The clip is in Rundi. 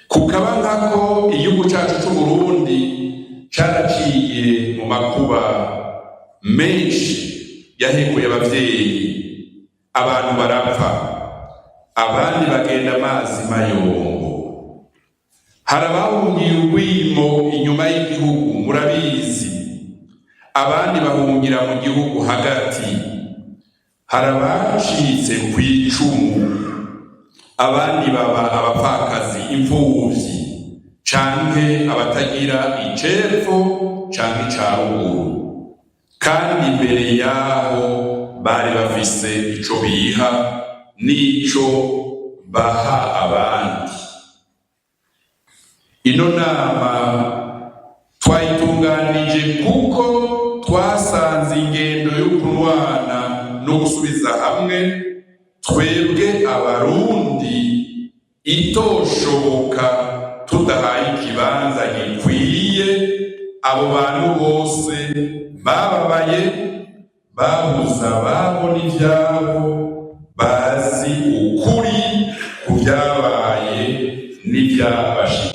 kukaba nkako igihugu cacu c'Uburundi caraciye mu makuba menshi yahekuye abavyeyi, abantu barapfa, abandi bagenda amazi mayongo, hari abahungiye urwimo inyuma y'igihugu murabizi, abandi bahungira mu gihugu hagati, hari abacitse kw'icumu, abandi baba abapfakazi, imfuvyi, canke abatagira icepfo canke icaruguru, kandi imbere yaho bari bafise ico biha n'ico baha abandi. Ino nama twayitunganije kuko twasanze ingendo yo kurwana no gusubiza hamwe twebwe abarundi itoshoboka tudahaye ikibanza gikwiye abo bantu bose bababaye, babuze ababo n'ivyabo, bazi ukuri ku vyabaye n'ivyabashitse.